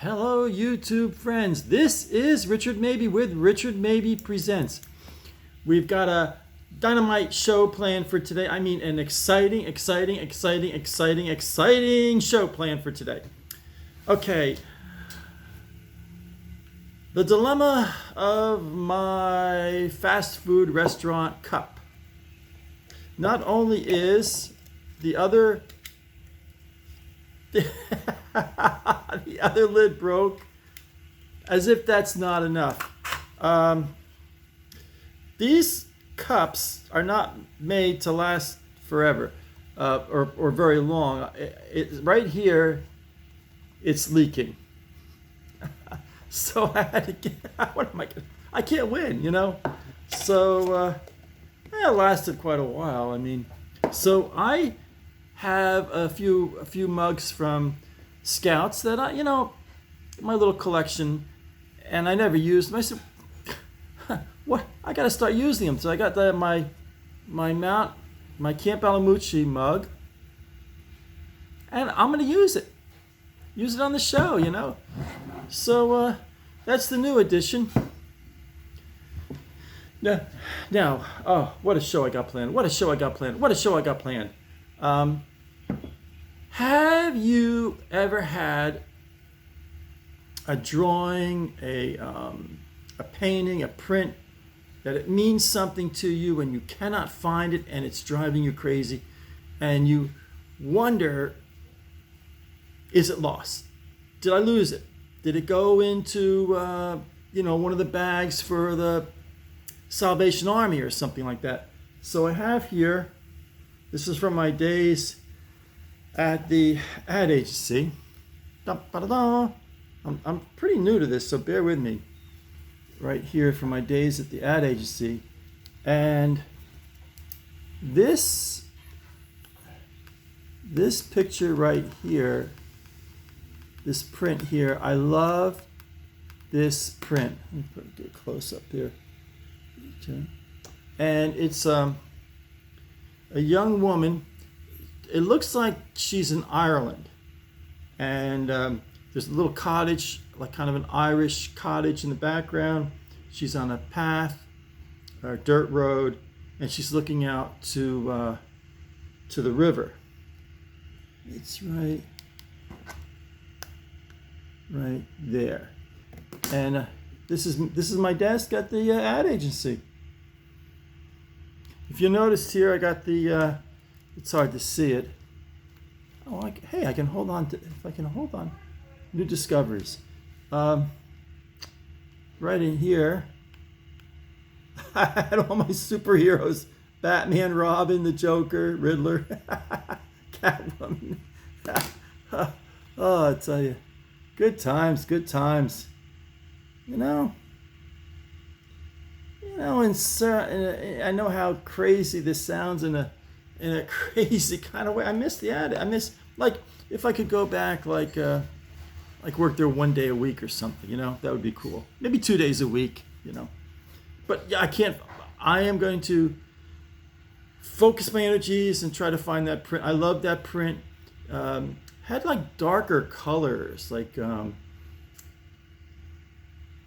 Hello, YouTube friends. This is Richard Mabey with Richard Mabey Presents. We've got a dynamite show planned for today. I mean, an exciting show planned for today. Okay. The dilemma of my fast food restaurant cup. Not only is the other the other lid broke, as if that's not enough. These cups are not made to last forever or very long. Right here, it's leaking. So I had to get, what am I gonna, I can't win, you know? So it lasted quite a while. I mean, so I have a few mugs from Scouts that my little collection, and I never used them. I said, what? I got to start using them. So I got my Camp Alamucci mug, and I'm going to use it. Use it on the show, you know. So that's the new edition. Now, oh, what a show I got planned. Have you ever had a drawing, a painting, a print that it means something to you and you cannot find it and it's driving you crazy and you wonder, is it lost? Did I lose it? Did it go into one of the bags for the Salvation Army or something like that? So I have here, this is from my days at the ad agency. I'm pretty new to this, so bear with me. Right here from my days at the ad agency. And this picture right here, this print here, I love this print. Let me get a close up here. And it's a young woman. It looks like she's in Ireland, and there's a little cottage, like kind of an Irish cottage in the background. She's on a path, or dirt road, and she's looking out to the river. It's right there, and this is my desk at the ad agency. If you noticed here, I got the. It's hard to see it. Oh, I can hold on to. If I can hold on, new discoveries. Right in here, I had all my superheroes: Batman, Robin, the Joker, Riddler, Catwoman. Oh, I tell you, good times. And I know how crazy this sounds in a crazy kind of way. I miss the ad. I miss, like, if I could go back, like work there one day a week or something, that would be cool. Maybe 2 days a week, But yeah, I can't. I am going to focus my energies and try to find that print. I love that print. Had like darker colors, like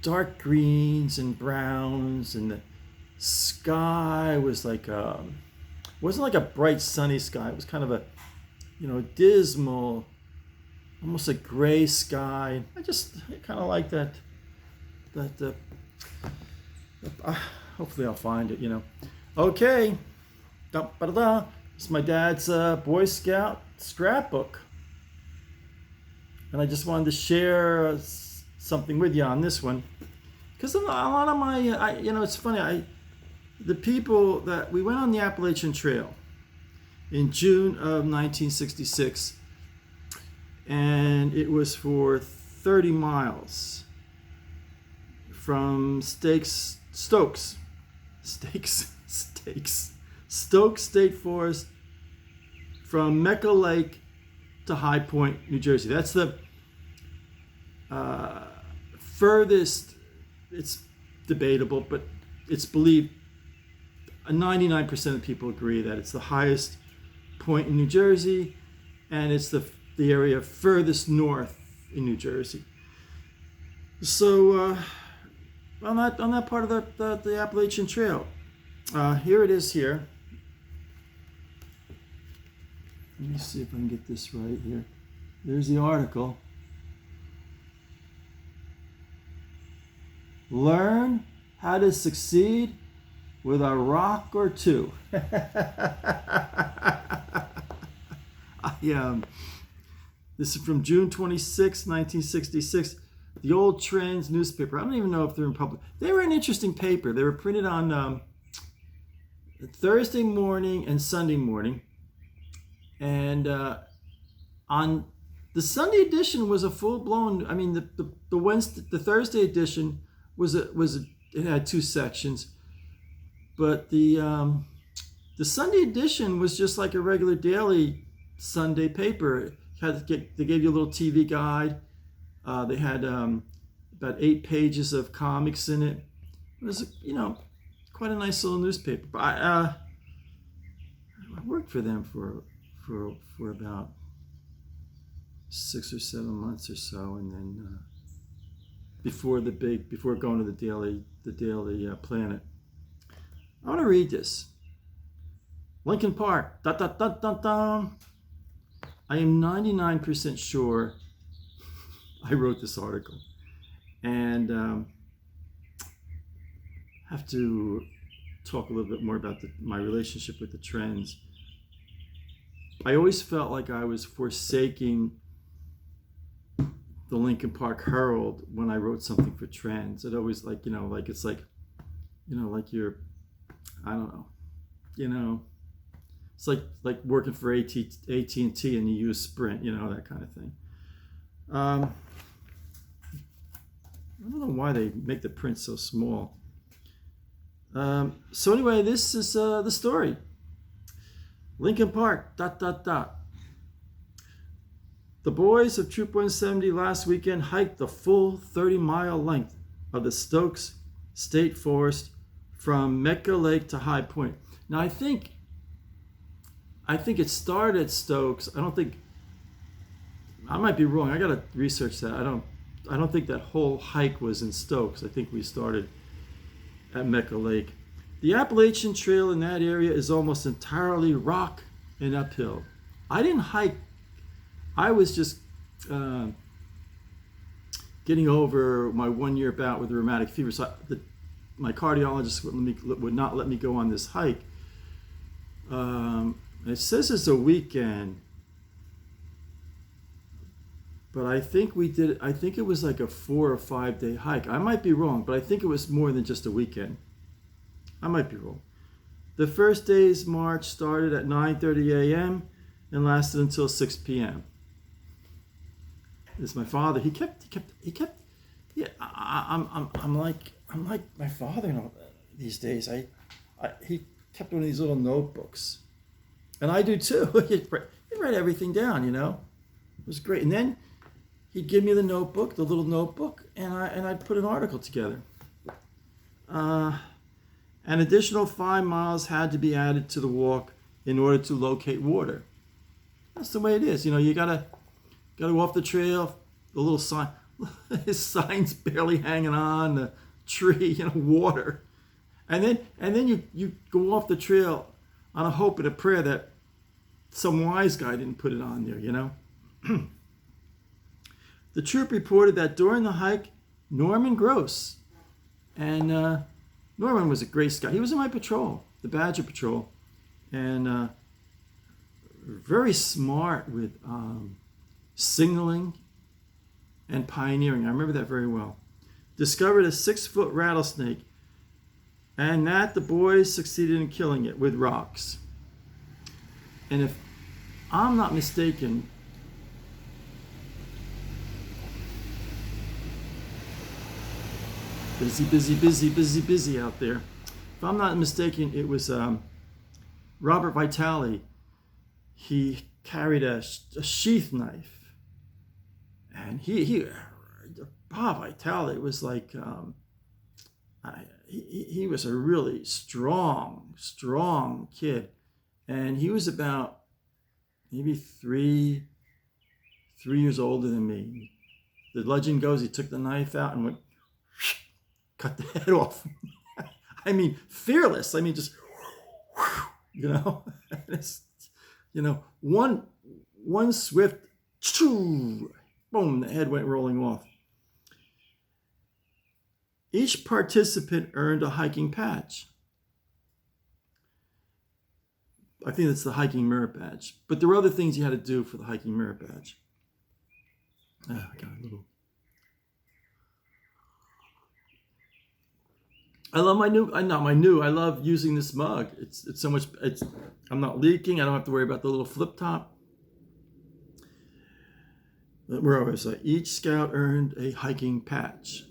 dark greens and browns, and the sky was like wasn't like a bright sunny sky. It was kind of a dismal, almost a gray sky. I kind of like that hopefully I'll find it, Okay. It's my dad's Boy Scout scrapbook, and I just wanted to share something with you on this one, because a lot of my it's funny, the people that we went on the Appalachian Trail in June of 1966, and it was for 30 miles from Stokes State Forest, from Mecca Lake to High Point, New Jersey. That's the furthest. It's debatable, but it's believed 99% of people agree that it's the highest point in New Jersey, and it's the area furthest north in New Jersey. So on that part of the Appalachian Trail, here it is here. Let me see if I can get this right here. There's the article. Learn how to succeed with a rock or two. This is from June 26, 1966. The Old Trends newspaper. I don't even know if they're in public. They were an interesting paper. They were printed on Thursday morning and Sunday morning. And on the Sunday edition was a full-blown. I mean, the Thursday edition it had two sections, but the Sunday edition was just like a regular daily Sunday paper. They gave you a little TV guide. They had about 8 pages of comics in it. It was, quite a nice little newspaper. But I worked for them for about 6 or 7 months or so, and then before going to the Daily Planet. I want to read this. Lincoln Park. Da, da, da, da, da. I am 99% sure I wrote this article, and have to talk a little bit more about my relationship with the Trends. I always felt like I was forsaking the Lincoln Park Herald when I wrote something for Trends. It always like it's like you're, I don't know, it's like working for AT&T and you use Sprint, that kind of thing. I don't know why they make the print so small. So anyway, this is the story. Lincoln Park, ... The boys of Troop 170 last weekend hiked the full 30-mile length of the Stokes State Forest from Mecca Lake to High Point. Now, I think it started at Stokes. I might be wrong. I got to research that. I don't think that whole hike was in Stokes. I think we started at Mecca Lake. The Appalachian Trail in that area is almost entirely rock and uphill. I didn't hike. I was just getting over my 1-year bout with rheumatic fever. So my cardiologist would not let me go on this hike. It says it's a weekend, but I think we did. I think it was like a 4 or 5 day hike. I might be wrong, but I think it was more than just a weekend. I might be wrong. The first day's march started at 9:30 a.m. and lasted until 6 p.m. This is my father. He kept. Yeah, I'm like my father these days. He kept one of these little notebooks, and I do too. He'd write everything down. It was great. And then he'd give me the little notebook, and I'd put an article together. An additional 5 miles had to be added to the walk in order to locate water. That's the way it is. You gotta go off the trail. The little sign, his sign's barely hanging on the tree. Water, and then you go off the trail on a hope and a prayer that some wise guy didn't put it on there. The troop reported that during the hike, Norman Gross, and Norman was a great scout. He was in my patrol, the Badger Patrol, and very smart with signaling and pioneering. I remember that very well. Discovered a 6-foot rattlesnake, and that the boys succeeded in killing it with rocks. And if I'm not mistaken, busy out there. If I'm not mistaken, it was Robert Vitale. He carried a sheath knife, and Bob Vitale was like he was a really strong kid, and he was about maybe three years older than me, the legend goes he took the knife out and went, cut the head off. I mean, fearless. I mean, just, it's, one swift, boom, the head went rolling off. Each participant earned a hiking patch. I think that's the hiking merit badge. But there were other things you had to do for the hiking merit badge. I got a little. I love I love using this mug. It's so much. I'm not leaking. I don't have to worry about the little flip top. We're always like, each scout earned a hiking patch.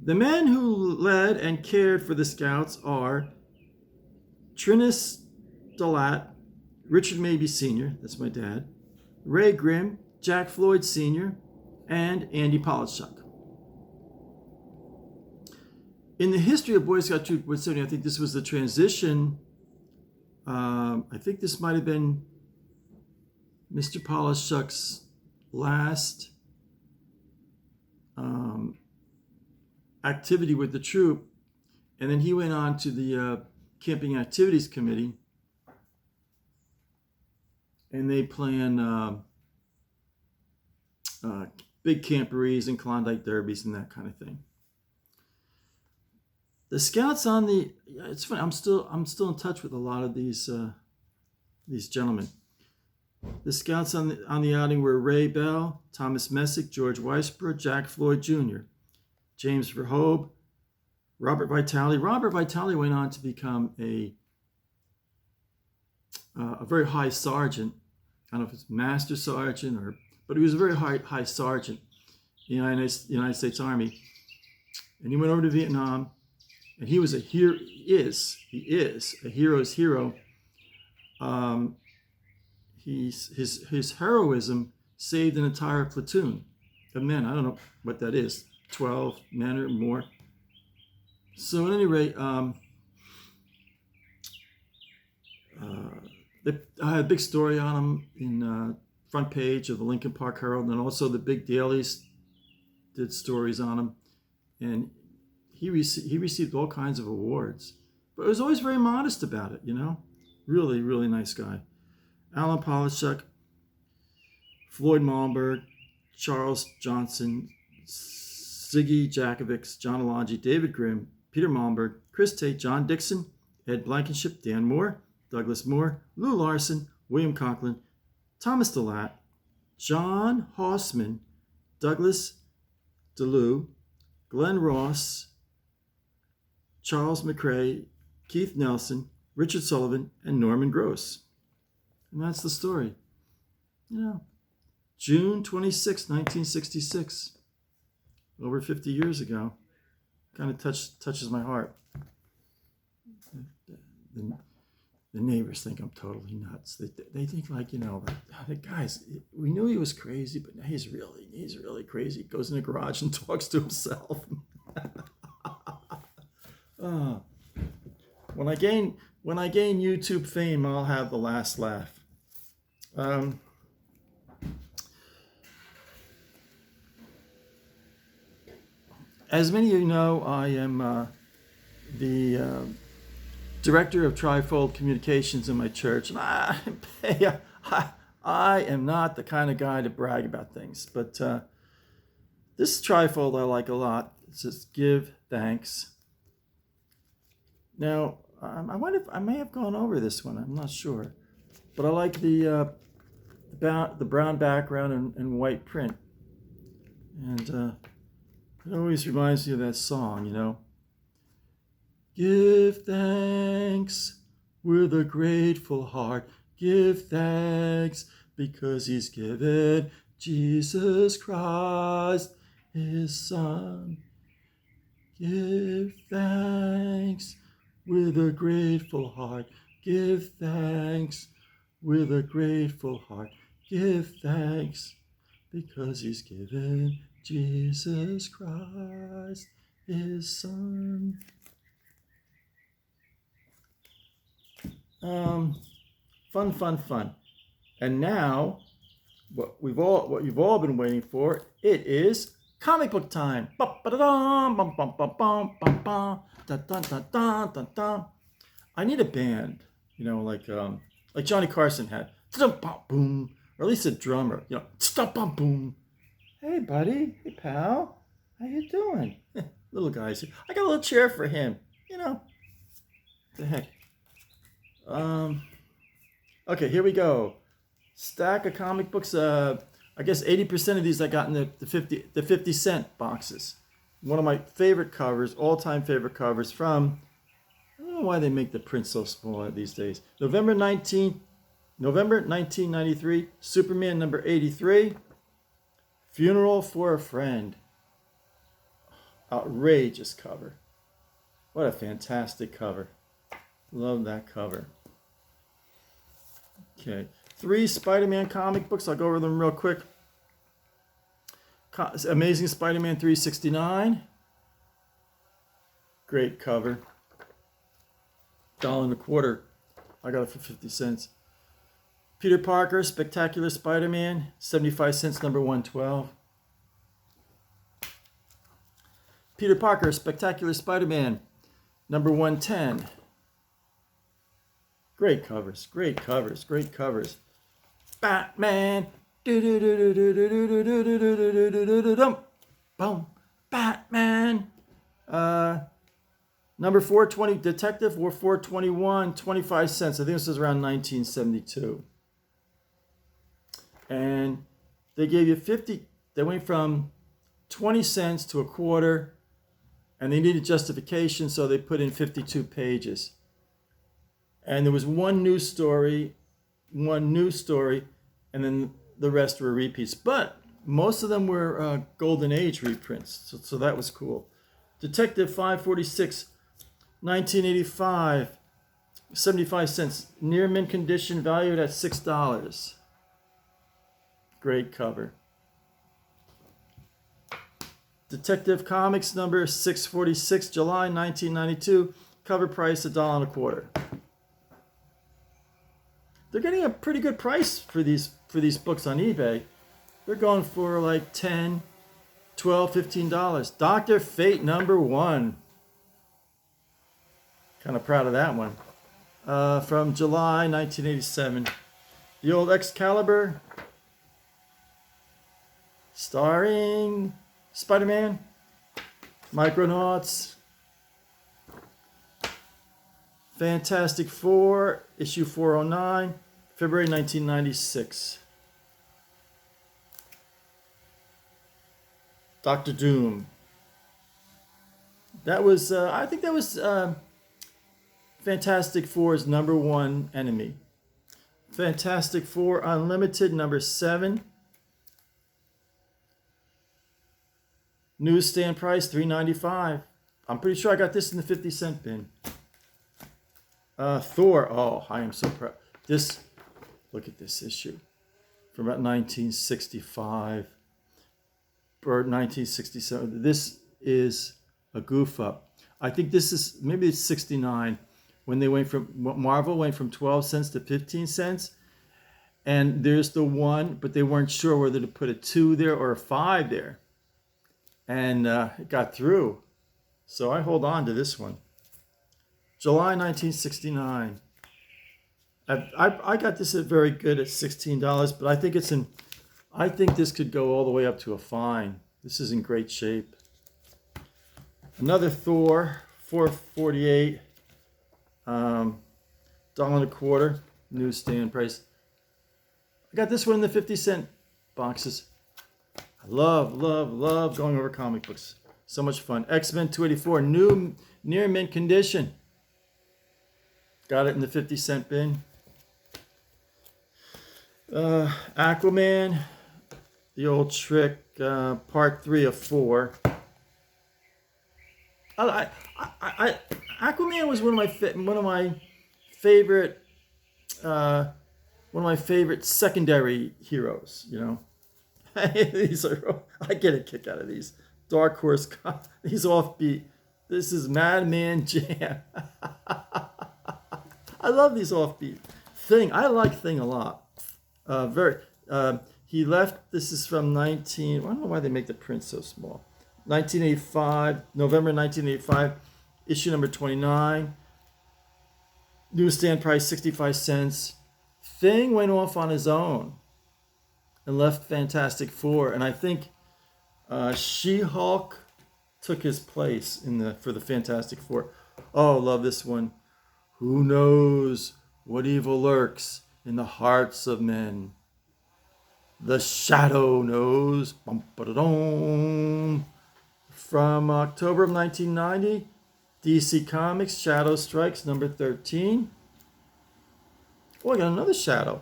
The men who led and cared for the scouts are Trinis Delat, Richard Mabey Sr., that's my dad, Ray Grimm, Jack Floyd Sr., and Andy Polishchuk. In the history of Boy Scout Troop 170, I think this was the transition. I think this might have been Mr. Polishchuk's last activity with the troop, and then he went on to the Camping Activities Committee, and they plan big camporees and Klondike derbies and that kind of thing. The scouts on the, it's funny, I'm still in touch with a lot of these gentlemen. The scouts on the outing were Ray Bell, Thomas Messick, George Weisborough, Jack Floyd Jr., James Verhoeven, Robert Vitale. Robert Vitale went on to become a very high sergeant. I don't know if it's master sergeant but he was a very high sergeant in the United States Army, and he went over to Vietnam. And he was he is a hero's hero. His heroism saved an entire platoon of men. I don't know what that is, 12 men or more. So at any rate, I had a big story on him in front page of the Lincoln Park Herald, and also the big dailies did stories on him. And he received all kinds of awards, but was always very modest about it, Really, really nice guy. Alan Polishchuk, Floyd Malmberg, Charles Johnson, Ziggy Jakovics, John Alonji, David Grimm, Peter Malmberg, Chris Tate, John Dixon, Ed Blankenship, Dan Moore, Douglas Moore, Lou Larson, William Conklin, Thomas Delat, John Hossman, Douglas DeLue, Glenn Ross, Charles McCrae, Keith Nelson, Richard Sullivan, and Norman Gross. And that's the story. June 26, 1966, over 50 years ago. Kind of touches my heart. The neighbors think I'm totally nuts. They think guys, we knew he was crazy, but he's really crazy. He goes in the garage and talks to himself. When I gain YouTube fame, I'll have the last laugh. As many of you know, I am the director of Trifold Communications in my church, and I am not the kind of guy to brag about things, but this Trifold I like a lot. It says "Give Thanks." Now, I may have gone over this one. I'm not sure, but I like the brown background and white print, and it always reminds me of that song, Give thanks with a grateful heart. Give thanks because he's given Jesus Christ, his Son. Give thanks with a grateful heart. Give thanks with a grateful heart. Give thanks because he's given Jesus Christ, his Son. Fun. And now what you've all been waiting for. It is comic book time. I need a band, like Johnny Carson had, boom, or at least a drummer, boom. Hey, buddy. Hey, pal. How you doing? Little guys. I got a little chair for him. The heck. Okay, here we go. Stack of comic books. I guess 80% of these I got in the 50-cent boxes. One of my favorite covers, all-time favorite covers from, I don't know why they make the print so small these days. November 1993, Superman number 83, Funeral for a Friend. Outrageous cover. What a fantastic cover. Love that cover. Okay. 3 Spider-Man comic books. I'll go over them real quick. Amazing Spider-Man 369. Great cover. $1.25. I got it for 50 cents. Peter Parker, Spectacular Spider-Man, 75 cents, number 112. Peter Parker, Spectacular Spider-Man, number 110. Great covers, great covers, great covers. Batman. Boom. Batman. Number 420, Detective, or 421, 25 cents. I think this was around 1972. And they gave you 50, they went from 20 cents to a quarter, and they needed justification, so they put in 52 pages. And there was one news story, and then the rest were repeats. But most of them were Golden Age reprints, so that was cool. Detective 546, 1985, 75 cents. Near mint condition, valued at $6. Great cover. Detective Comics number 646, July 1992, cover price $1.25. They're getting a pretty good price for these books on eBay. They're going for like $10, $12, $15. Dr. Fate number 1. Kind of proud of that one. From July 1987. The old Excalibur, starring Spider-Man, Micronauts, Fantastic Four, issue 409, February 1996. Doctor Doom. That was, I think that was Fantastic Four's number 1 enemy. Fantastic Four Unlimited number 7. Newsstand price $3.95. I'm pretty sure I got this in the 50-cent bin. Thor. Oh, I am so proud. Look at this issue from about 1965 or 1967. This is a goof up. I think this is, maybe it's 69, when Marvel went from 12 cents to 15 cents. And there's the 1, but they weren't sure whether to put a 2 there or a 5 there. And it got through. So I hold on to this one. July 1969. I got this at very good at $16, but I think this could go all the way up to a fine. This is in great shape. Another Thor, 448, $1.25, newsstand price. I got this one in the 50-cent boxes. I love going over comic books. So much fun. X-Men 284, new near mint condition. Got it in the 50-cent bin. Aquaman, the old trick, part 3 of 4. Aquaman was one of my favorite secondary heroes. These are, I get a kick out of these. Dark Horse, these offbeat. This is Madman Jam. I love these offbeat. Thing, I like Thing a lot. He left, this is from I don't know why they make the print so small. 1985, November 1985, issue number 29. Newsstand price 65 cents. Thing went off on his own and left Fantastic Four. And I think She-Hulk took his place for the Fantastic Four. Oh, love this one. Who knows what evil lurks in the hearts of men? The Shadow knows. Bum-ba-da-dum. From October of 1990, DC Comics, Shadow Strikes, number 13. Oh, I got another Shadow.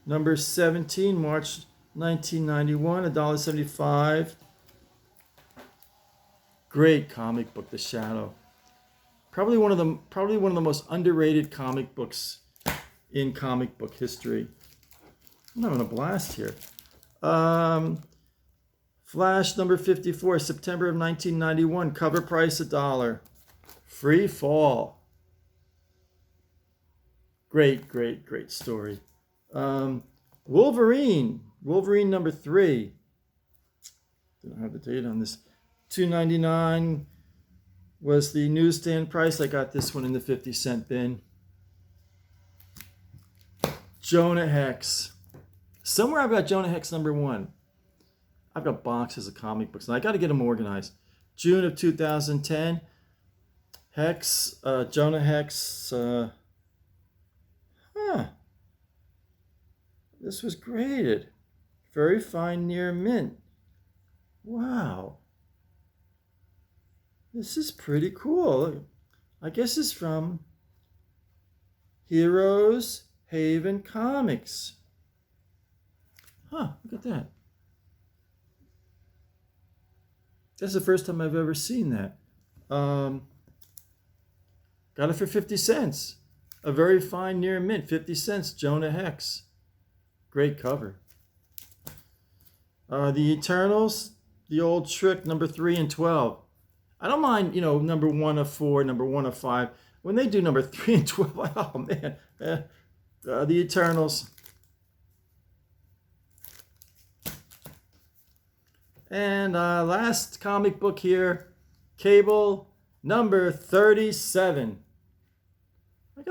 Number 17, March 1991, $1.75. Great comic book, The Shadow. Probably one of the most underrated comic books in comic book history. I'm having a blast here. Flash number 54, September of 1991. Cover price $1. Free fall. Great story. Wolverine number 3. Didn't have the date on this. $2.99 was the newsstand price. I got this one in the 50-cent bin. Jonah Hex. Somewhere I've got Jonah Hex number 1. I've got boxes of comic books, and I got to get them organized. June of 2010. Hex, Jonah Hex. This was graded. Very fine, near mint. Wow. This is pretty cool. I guess it's from Heroes Haven Comics. Look at that. That's the first time I've ever seen that. Got it for 50 cents. A very fine near mint, 50 cents, Jonah Hex. Great cover. The Eternals, the old trick, number 3 and 12. I don't mind, number 1 of 4, number 1 of 5. When they do number 3 and 12, oh man. The Eternals. And last comic book here, Cable number 37. I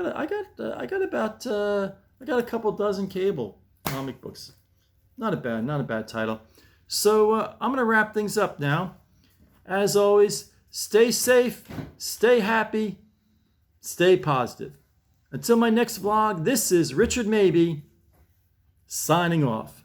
got a couple dozen Cable comic books. Not a bad title. So I'm gonna wrap things up now. As always, stay safe, stay happy, stay positive. Until my next vlog, this is Richard Mabey signing off.